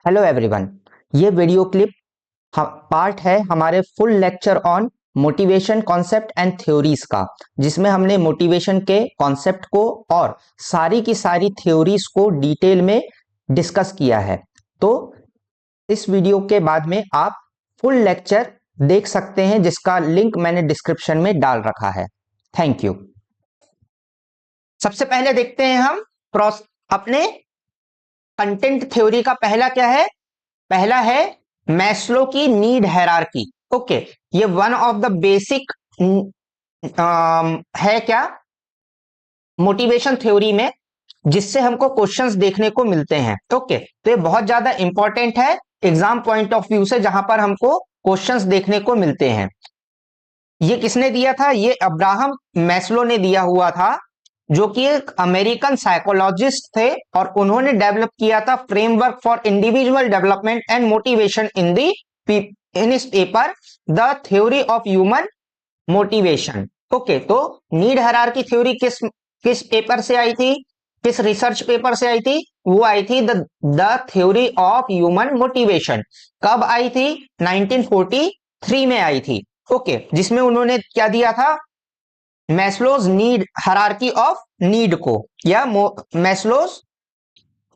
Hello everyone. ये video clip part है हमारे full lecture on motivation concept and theories का, जिसमें हमने मोटिवेशन के कॉन्सेप्ट को और सारी की सारी थ्योरीज को डिटेल में डिस्कस किया है। तो इस वीडियो के बाद में आप फुल लेक्चर देख सकते हैं, जिसका लिंक मैंने डिस्क्रिप्शन में डाल रखा है। Thank you. सबसे पहले देखते हैं हम अपने कंटेंट थ्योरी का पहला क्या है। पहला है मैस्लो की नीड हायरार्की। ओके, ये वन ऑफ द बेसिक है क्या मोटिवेशन थ्योरी में, जिससे हमको क्वेश्चंस देखने को मिलते हैं। ओके, तो ये बहुत ज्यादा इंपॉर्टेंट है एग्जाम पॉइंट ऑफ व्यू से, जहां पर हमको क्वेश्चंस देखने को मिलते हैं। ये किसने दिया था? ये अब्राहम मैस्लो ने दिया हुआ था, जो कि एक अमेरिकन साइकोलॉजिस्ट थे, और उन्होंने डेवलप किया था framework for individual development and motivation in इस paper the theory of human motivation. Okay, तो नीड हायरार्की थ्योरी किस पेपर से आई थी, किस रिसर्च पेपर से आई थी? वो आई थी the theory of human motivation. कब आई थी? 1943 में आई थी। ओके, जिसमें उन्होंने क्या दिया था? Maslow's need hierarchy of need को, या मैस्लोज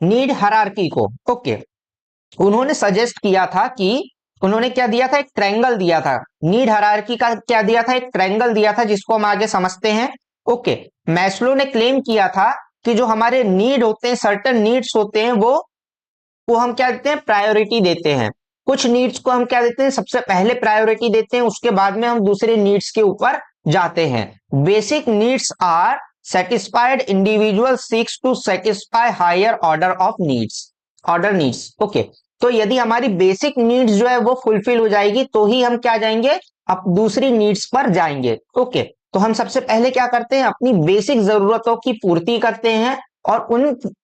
नीड हायरार्की को। ओके, उन्होंने सजेस्ट किया था कि उन्होंने क्या दिया था? एक ट्रायंगल दिया था। नीड हायरार्की का क्या दिया था? एक ट्रायंगल दिया था, जिसको हम आगे समझते हैं। ओके, मैस्लो ने क्लेम किया था कि जो हमारे नीड होते हैं, सर्टेन नीड्स होते हैं, वो हम क्या देते हैं? प्रायोरिटी देते हैं। कुछ नीड्स को हम क्या देते हैं? सबसे पहले प्रायोरिटी देते हैं, उसके बाद में हम दूसरे नीड्स के ऊपर जाते हैं। Basic needs are satisfied, individual seeks to satisfy higher order of needs, order needs. Okay, तो यदि हमारी बेसिक नीड्स जो है वो फुलफिल हो जाएगी, तो ही हम क्या जाएंगे? अब दूसरी नीड्स पर जाएंगे। ओके, तो हम सबसे पहले क्या करते हैं? अपनी बेसिक जरूरतों की पूर्ति करते हैं, और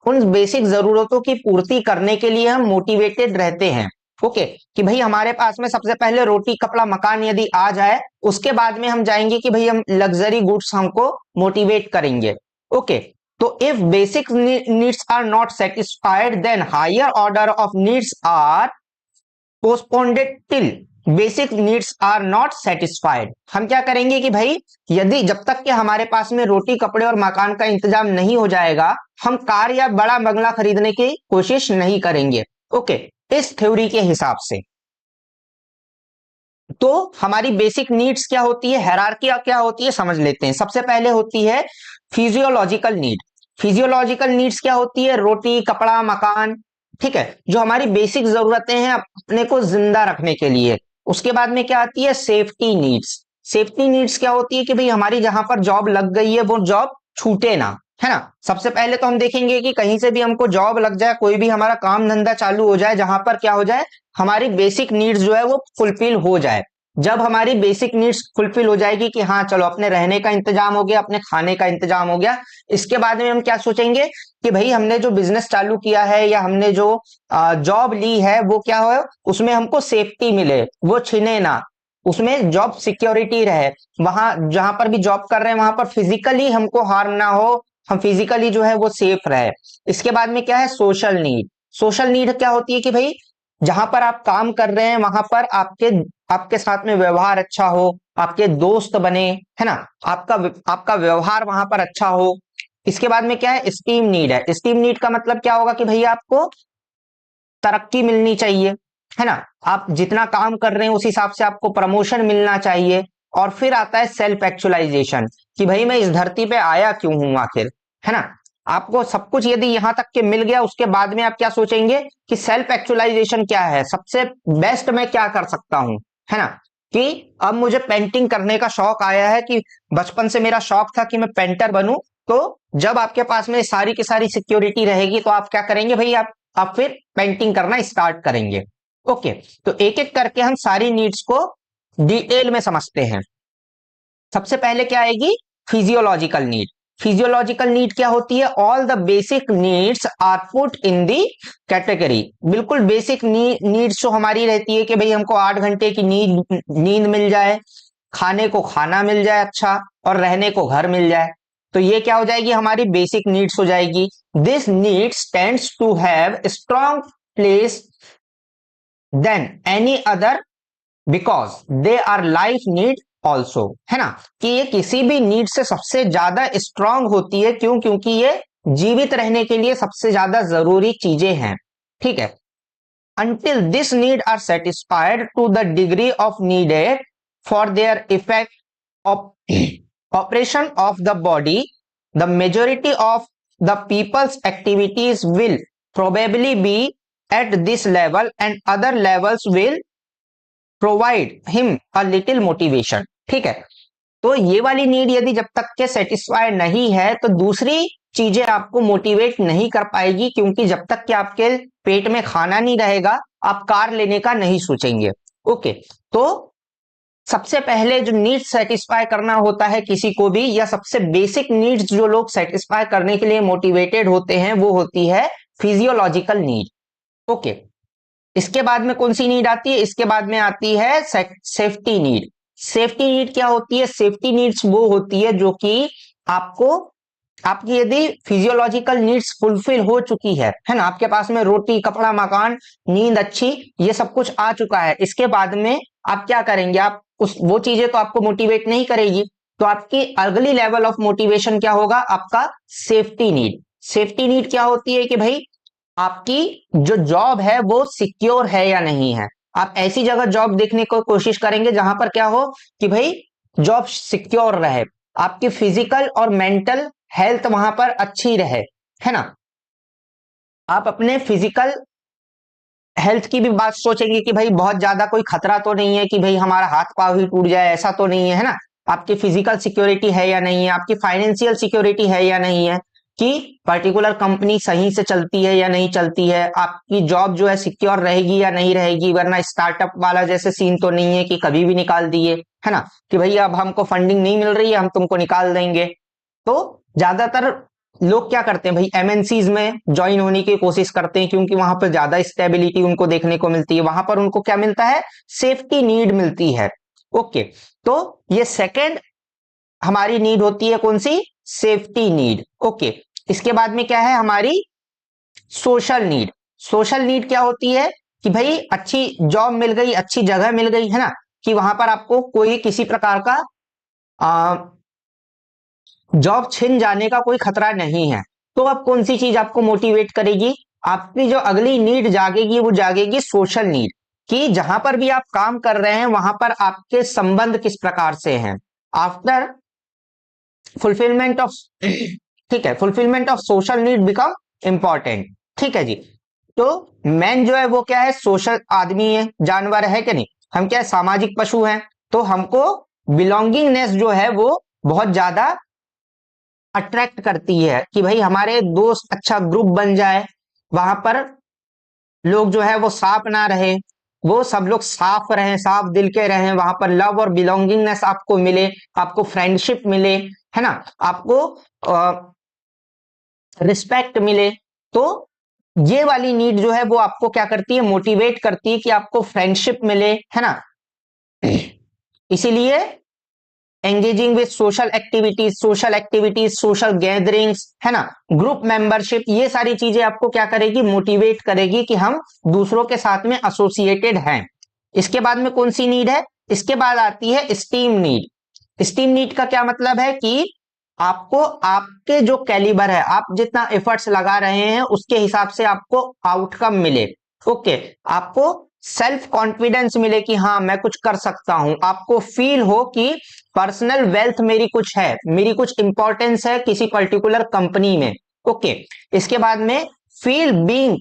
उन बेसिक जरूरतों की पूर्ति करने के लिए हम मोटिवेटेड रहते हैं। ओके, कि भाई हमारे पास में सबसे पहले रोटी कपड़ा मकान यदि आ जाए, उसके बाद में हम जाएंगे कि भाई हम लग्जरी गुड्स हमको मोटिवेट करेंगे। ओके, तो if basic needs are not satisfied, then higher order of needs are postponed till basic needs are not satisfied. हम क्या करेंगे कि भाई यदि जब तक कि हमारे पास में रोटी कपड़े और मकान का इंतजाम नहीं हो जाएगा, हम कार या बड़ा बंगला खरीदने की कोशिश नहीं करेंगे। ओके, इस थ्योरी के हिसाब से तो हमारी बेसिक नीड्स क्या होती है, हायरार्की क्या होती है, समझ लेते हैं। सबसे पहले होती है फिजियोलॉजिकल नीड। फिजियोलॉजिकल नीड्स क्या होती है? रोटी कपड़ा मकान, ठीक है, जो हमारी बेसिक जरूरतें हैं अपने को जिंदा रखने के लिए। उसके बाद में क्या आती है? Safety needs. सेफ्टी नीड्स क्या होती है? कि भाई हमारी जहां पर जॉब लग गई है, वो जॉब छूटे ना, है ना। सबसे पहले तो हम देखेंगे कि कहीं से भी हमको जॉब लग जाए, कोई भी हमारा काम धंधा चालू हो जाए, जहां पर क्या हो जाए? हमारी बेसिक नीड्स जो है वो फुलफिल हो जाए। जब हमारी बेसिक नीड्स फुलफिल हो जाएगी कि हाँ चलो अपने रहने का इंतजाम हो गया, अपने खाने का इंतजाम हो गया, इसके बाद में हम क्या सोचेंगे कि भाई हमने जो बिजनेस चालू किया है या हमने जो जॉब ली है, वो क्या हो, उसमें हमको सेफ्टी मिले, वो छिने ना, उसमें जॉब सिक्योरिटी रहे, वहां जहां पर भी जॉब कर रहे हैं वहां पर फिजिकली हमको हार्म ना हो, हम फिजिकली जो है वो सेफ रहे। इसके बाद में क्या है? Social need. सोशल नीड क्या होती है? कि भाई जहां पर आप काम कर रहे हैं वहां पर आपके साथ में व्यवहार अच्छा हो, आपके दोस्त बने, है ना, आपका व्यवहार वहां पर अच्छा हो। इसके बाद में क्या है? स्टीम नीड है। स्टीम नीड का मतलब क्या होगा? कि भैया आपको तरक्की मिलनी चाहिए, है ना, आप जितना काम कर रहे हैं उस हिसाब से आपको प्रमोशन मिलना चाहिए। और फिर आता है सेल्फ एक्चुअलाइजेशन, कि भाई मैं इस धरती पे आया क्यों हूं आखिर, है ना। आपको सब कुछ यदि यहां तक के मिल गया, उसके बाद में आप क्या सोचेंगे कि सेल्फ एक्चुअलाइजेशन क्या है, सबसे बेस्ट मैं क्या कर सकता हूं, है ना। कि अब मुझे पेंटिंग करने का शौक आया है, कि बचपन से मेरा शौक था कि मैं पेंटर बनूं। तो जब आपके पास में सारी की सारी सिक्योरिटी रहेगी, तो आप क्या करेंगे भाई? आप फिर पेंटिंग करना स्टार्ट करेंगे। ओके, तो एक एक करके हम सारी नीड्स को डिटेल में समझते हैं। सबसे पहले क्या आएगी? Physiological need. फिजियोलॉजिकल नीड क्या होती है? All the basic needs are put in the category. बिल्कुल बेसिक नीड्स जो हमारी रहती है कि भाई हमको 8 घंटे की नींद मिल जाए, खाने को खाना मिल जाए अच्छा, और रहने को घर मिल जाए, तो ये क्या हो जाएगी? हमारी बेसिक नीड्स हो जाएगी। This needs tends to have strong place then any other because they are life need also, है ना, कि ये किसी भी नीड से सबसे ज्यादा स्ट्रांग होती है। क्यों? क्योंकि ये जीवित रहने के लिए सबसे ज्यादा जरूरी चीजें हैं। ठीक है। until this need are satisfied to the degree of needed for their effect of operation of the body, the majority of the people's activities will probably be at this level and other levels will provide him a little motivation। ठीक है। तो ये वाली need यदि जब तक के satisfy नहीं है तो दूसरी चीजें आपको मोटिवेट नहीं कर पाएगी, क्योंकि जब तक कि आपके पेट में खाना नहीं रहेगा आप कार लेने का नहीं सोचेंगे। ओके, तो सबसे पहले जो नीड सेटिस्फाई करना होता है किसी को भी, या सबसे बेसिक नीड्स जो लोग सेटिस्फाई करने के लिए मोटिवेटेड होते हैं वो होती है फिजियोलॉजिकल नीड। ओके, इसके बाद में कौन सी नीड आती है? इसके बाद में आती है सेफ्टी नीड। सेफ्टी नीड क्या होती है? सेफ्टी नीड्स वो होती है जो कि आपको, आपकी यदि फिजियोलॉजिकल नीड्स फुलफिल हो चुकी है ना, आपके पास में रोटी, कपड़ा, मकान, नींद अच्छी, ये सब कुछ आ चुका है, इसके बाद में आप क्या करेंगे? आप वो चीजें तो आपको मोटिवेट नहीं करेगी, तो आपकी अगली लेवल ऑफ मोटिवेशन क्या होगा? आपका सेफ्टी नीड। सेफ्टी नीड क्या होती है कि भाई आपकी जो जॉब है वो सिक्योर है या नहीं है। आप ऐसी जगह जॉब देखने को कोशिश करेंगे जहां पर क्या हो कि भाई जॉब सिक्योर रहे, आपकी फिजिकल और मेंटल हेल्थ वहां पर अच्छी रहे, है ना। आप अपने फिजिकल हेल्थ की भी बात सोचेंगे कि भाई बहुत ज्यादा कोई खतरा तो नहीं है कि भाई हमारा हाथ पांव ही टूट जाए, ऐसा तो नहीं है ना। आपकी फिजिकल सिक्योरिटी है या नहीं है, आपकी फाइनेंशियल सिक्योरिटी है या नहीं है, कि पर्टिकुलर कंपनी सही से चलती है या नहीं चलती है, आपकी जॉब जो है सिक्योर रहेगी या नहीं रहेगी, वरना स्टार्टअप वाला जैसे सीन तो नहीं है कि कभी भी निकाल दिए, है ना, कि भाई अब हमको फंडिंग नहीं मिल रही है हम तुमको निकाल देंगे। तो ज्यादातर लोग क्या करते हैं भाई, एमएनसीज में ज्वाइन होने की कोशिश करते हैं, क्योंकि वहां पर ज्यादा स्टेबिलिटी उनको देखने को मिलती है, वहां पर उनको क्या मिलता है? सेफ्टी नीड मिलती है। ओके, तो ये सेकेंड हमारी नीड होती है, कौन सी? Safety need. ओके, इसके बाद में क्या है हमारी? Social need. सोशल नीड क्या होती है कि भाई अच्छी जॉब मिल गई, अच्छी जगह मिल गई, है ना, कि वहां पर आपको कोई किसी प्रकार का जॉब छिन जाने का कोई खतरा नहीं है। तो अब कौन सी चीज आपको मोटिवेट करेगी? आपकी जो अगली नीड जागेगी वो जागेगी सोशल नीड, कि जहां पर भी आप काम कर रहे हैं वहां पर आपके संबंध किस प्रकार से हैं। आफ्टर फुलफिलमेंट ऑफ ठीक है, fulfilment of social need become important. ठीक है जी। तो मैन जो है वो क्या है? सोशल आदमी है, जानवर है कि नहीं, हम क्या है? सामाजिक पशु हैं। तो हमको बिलोंगिंगनेस जो है वो बहुत ज्यादा अट्रैक्ट करती है, कि भाई हमारे दोस्त अच्छा ग्रुप बन जाए, वहां पर लोग जो है वो साफ ना रहे, वो सब लोग साफ रहें, साफ दिल के रहें, वहां पर लव और बिलोंगिंगनेस आपको मिले, आपको फ्रेंडशिप मिले, है ना, आपको रिस्पेक्ट मिले। तो ये वाली नीड जो है वो आपको क्या करती है? मोटिवेट करती है कि आपको फ्रेंडशिप मिले, है ना। इसीलिए engaging with social activities, social gatherings, है ना, ग्रुप मेंबरशिप, ये सारी चीजें आपको क्या करेगी? मोटिवेट करेगी कि हम दूसरों के साथ में एसोसिएटेड हैं। इसके बाद में कौन सी नीड है? इसके बाद आती है स्टीम नीड। स्टीम नीड का क्या मतलब है कि आपको आपके जो कैलिबर है, आप जितना एफर्ट्स लगा रहे हैं उसके हिसाब से आपको आउटकम मिले। ओके, आपको सेल्फ कॉन्फिडेंस मिले कि हाँ मैं कुछ कर सकता हूं, आपको फील हो कि पर्सनल वेल्थ मेरी कुछ है, मेरी कुछ इंपॉर्टेंस है किसी पर्टिकुलर कंपनी में। ओके, इसके बाद में फील बीइंग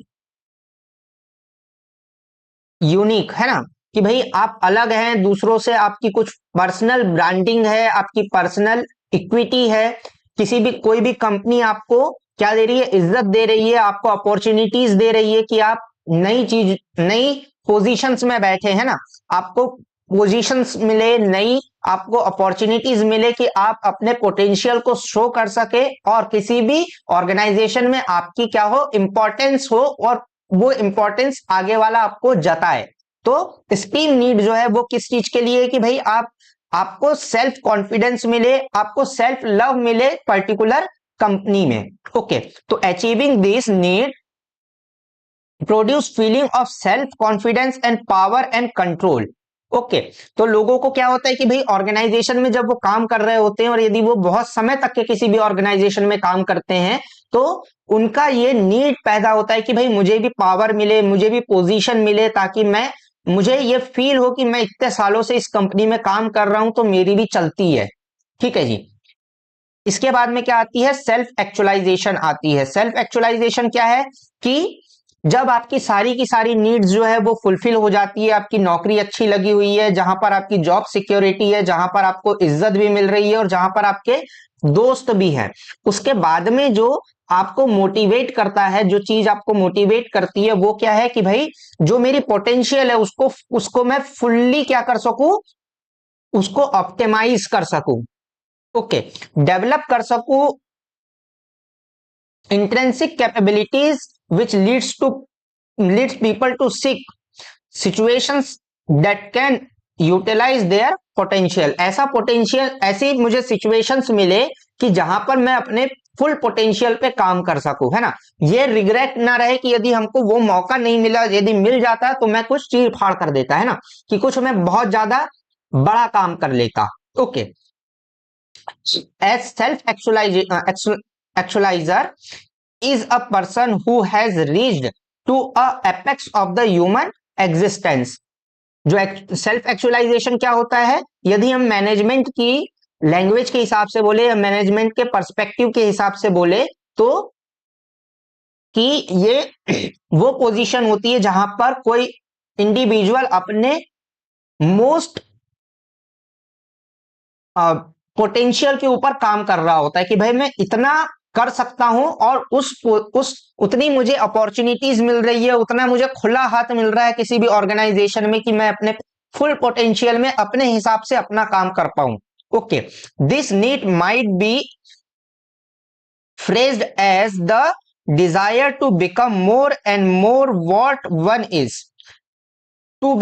यूनिक, है ना, कि भाई आप अलग हैं दूसरों से, आपकी कुछ पर्सनल ब्रांडिंग है, आपकी पर्सनल इक्विटी है। किसी भी कोई भी कंपनी आपको क्या दे रही है? इज्जत दे रही है, आपको अपॉर्चुनिटीज दे रही है कि आप नई चीज, नई पोजीशंस में बैठे, है ना, आपको पोजीशंस मिले, नई आपको अपॉर्चुनिटीज मिले कि आप अपने पोटेंशियल को शो कर सके और किसी भी ऑर्गेनाइजेशन में आपकी क्या हो? इंपॉर्टेंस हो, और वो इंपॉर्टेंस आगे वाला आपको जताए। तो स्टीम नीड जो है वो किस चीज के लिए है कि भाई आपको सेल्फ कॉन्फिडेंस मिले, आपको सेल्फ लव मिले पर्टिकुलर कंपनी में। ओके, तो achieving this need produce feeling of self confidence and power and control. Okay, तो लोगों को क्या होता है कि भाई ऑर्गेनाइजेशन में जब वो काम कर रहे होते हैं और यदि वो बहुत समय तक के किसी भी ऑर्गेनाइजेशन में काम करते हैं तो उनका ये नीड पैदा होता है कि भाई मुझे भी पावर मिले, मुझे भी पोजीशन मिले, ताकि मैं मुझे ये फील हो कि मैं इतने सालों से इस कंपनी में काम कर रहा हूं तो मेरी भी चलती है। ठीक है जी। इसके बाद में क्या आती है? सेल्फ एक्चुअलाइजेशन आती है। सेल्फ एक्चुअलाइजेशन क्या है कि जब आपकी सारी की सारी नीड्स जो है वो फुलफिल हो जाती है, आपकी नौकरी अच्छी लगी हुई है, जहां पर आपकी जॉब सिक्योरिटी है, जहां पर आपको इज्जत भी मिल रही है और जहां पर आपके दोस्त भी हैं, उसके बाद में जो आपको मोटिवेट करता है, जो चीज आपको मोटिवेट करती है वो क्या है कि भाई जो मेरी पोटेंशियल है उसको उसको मैं फुल्ली क्या कर सकूं, उसको ऑप्टिमाइज कर सकूं। ओके, डेवलप कर सकूं intrinsic capabilities which leads people to seek situations that can utilise their potential. ऐसा पोटेंशियल, ऐसी मुझे सिचुएशंस मिले कि जहां पर मैं अपने फुल पोटेंशियल पे काम कर सकूं, है ना। ये रिग्रेट ना रहे कि यदि हमको वो मौका नहीं मिला, यदि मिल जाता तो मैं कुछ चीर फाड़ कर देता, है ना, कि कुछ मैं बहुत ज्यादा बड़ा काम कर लेता। Okay, as self actualizer is a person who has reached to a apex of the human existence। जो सेल्फ एक्चुअलाइजेशन क्या होता है, यदि हम मैनेजमेंट की लैंग्वेज के हिसाब से बोले या मैनेजमेंट के पर्सपेक्टिव के हिसाब से बोले तो कि ये वो पोजीशन होती है जहां पर कोई इंडिविजुअल अपने मोस्ट पोटेंशियल के ऊपर काम कर रहा होता है कि भाई मैं इतना कर सकता हूं और उस उतनी मुझे अपॉर्चुनिटीज मिल रही है, उतना मुझे खुला हाथ मिल रहा है किसी भी ऑर्गेनाइजेशन में कि मैं अपने फुल पोटेंशियल में अपने हिसाब से अपना काम कर पाऊं। Okay, this need might be phrased as the desire to become more and more what one is, to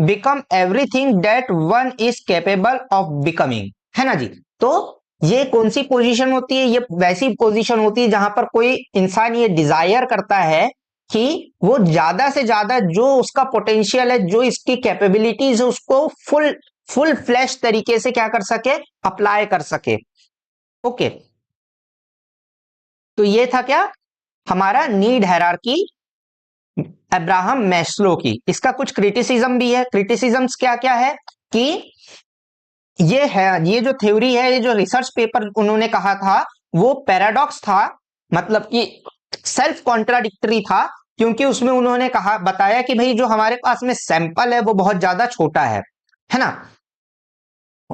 become everything that one is capable of becoming, है ना जी। तो ये कौन सी पोजीशन होती है? ये वैसी पोजीशन होती है जहां पर कोई इंसान ये डिजायर करता है कि वो ज्यादा से ज्यादा जो उसका पोटेंशियल है, जो इसकी कैपेबिलिटीज है, उसको फुल फ्लैश तरीके से क्या कर सके, अप्लाई कर सके। ओके, तो ये था क्या हमारा नीड हायरार्की अब्राहम मैस्लो की। इसका कुछ क्रिटिसिज्म भी है। क्रिटिसिज्म्स क्या क्या है कि ये है, ये जो थ्योरी है, ये जो रिसर्च पेपर उन्होंने कहा था वो पैराडॉक्स था, मतलब कि सेल्फ कॉन्ट्राडिक्टरी था, क्योंकि उसमें उन्होंने कहा बताया कि भाई जो हमारे पास में सैंपल है वो बहुत ज्यादा छोटा है ना,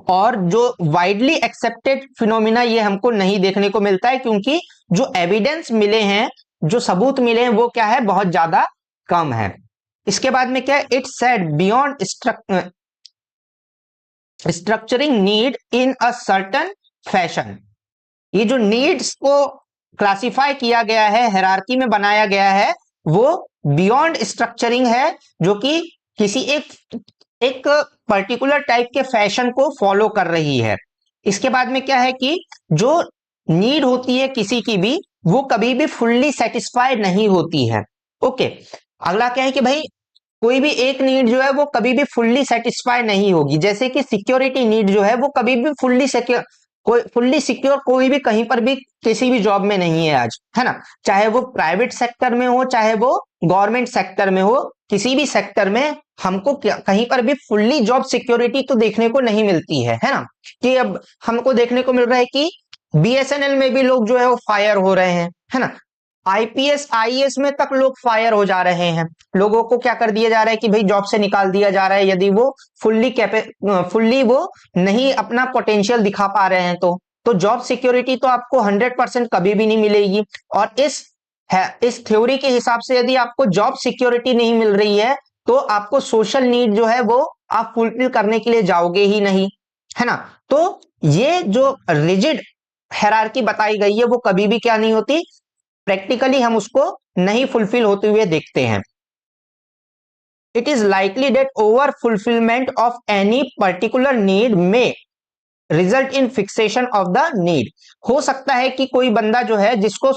और जो वाइडली एक्सेप्टेड फिनोमिना ये हमको नहीं देखने को मिलता है, क्योंकि जो एविडेंस मिले हैं, जो सबूत मिले हैं वो क्या है, बहुत ज्यादा कम है। इसके बाद में क्या है, it's said beyond structuring need in a certain fashion. ये जो नीड्स को क्लासिफाई किया गया है, हायरार्की में बनाया गया है, वो बियॉन्ड स्ट्रक्चरिंग है, जो कि किसी एक पर्टिकुलर टाइप के फैशन को फॉलो कर रही है। इसके बाद में क्या है कि जो नीड होती है किसी की भी, वो कभी भी फुल्ली सेटिस्फाइड नहीं होती है। ओके, अगला क्या है कि भाई कोई भी एक नीड जो है वो कभी भी फुल्ली सेटिस्फाई नहीं होगी। जैसे कि सिक्योरिटी नीड जो है वो कभी भी फुल्ली सिक्योर कोई भी कहीं पर भी किसी भी जॉब में नहीं है आज, है ना, चाहे वो प्राइवेट सेक्टर में हो चाहे वो गवर्नमेंट सेक्टर में हो, किसी भी सेक्टर में हमको कहीं पर भी फुल्ली जॉब सिक्योरिटी तो देखने को नहीं मिलती है ना। कि अब हमको देखने को मिल रहा है कि बीएसएनएल में भी लोग जो है वो फायर हो रहे हैं, है ना, आईपीएस आईएएस में तक लोग फायर हो जा रहे हैं। लोगों को क्या कर दिया जा रहा है कि भाई जॉब से निकाल दिया जा रहा है यदि वो फुल्ली वो नहीं अपना पोटेंशियल दिखा पा रहे हैं। तो जॉब सिक्योरिटी तो आपको 100% कभी भी नहीं मिलेगी। और इस थ्योरी के हिसाब से यदि आपको जॉब सिक्योरिटी नहीं मिल रही है तो आपको सोशल नीड जो है वो आप फुलफिल करने के लिए जाओगे ही नहीं, है ना। तो ये जो रिजिड हायरार्की बताई गई है वो कभी भी क्या नहीं होती, प्रैक्टिकली हम उसको नहीं फुलफिल होते हुए देखते हैं। It is likely that over fulfillment of any particular need में result in fixation of the need. हो सकता है कि कोई बंदा जो है जिसको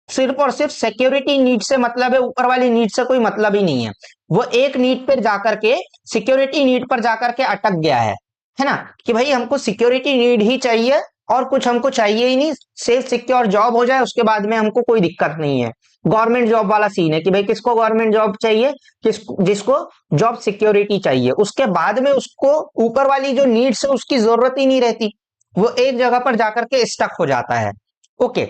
सिर्फ और सिर्फ सिक्योरिटी नीड से मतलब है, ऊपर वाली नीड से कोई मतलब ही नहीं है। वो एक नीड पर जाकर के, सिक्योरिटी नीड पर जाकर के अटक गया है ना, कि भाई हमको सिक्योरिटी नीड ही चाहिए और कुछ हमको चाहिए ही नहीं, सेफ सिक्योर जॉब हो जाए उसके बाद में हमको कोई दिक्कत नहीं है। गवर्नमेंट जॉब वाला सीन है कि भाई किसको गवर्नमेंट जॉब चाहिए, जिसको जॉब सिक्योरिटी चाहिए, उसके बाद में उसको ऊपर वाली जो नीड्स है उसकी जरूरत ही नहीं रहती, वो एक जगह पर जाकर के स्टक हो जाता है। Okay,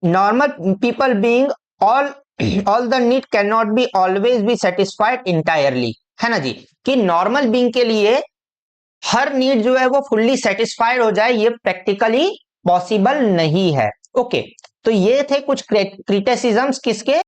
normal people being all the need cannot be always be satisfied entirely, है ना जी, कि नॉर्मल बीइंग के लिए हर नीड जो है वो फुल्ली सेटिस्फाइड हो जाए, ये प्रैक्टिकली पॉसिबल नहीं है। ओके, तो ये थे कुछ क्रिटिसिज्म्स किसके,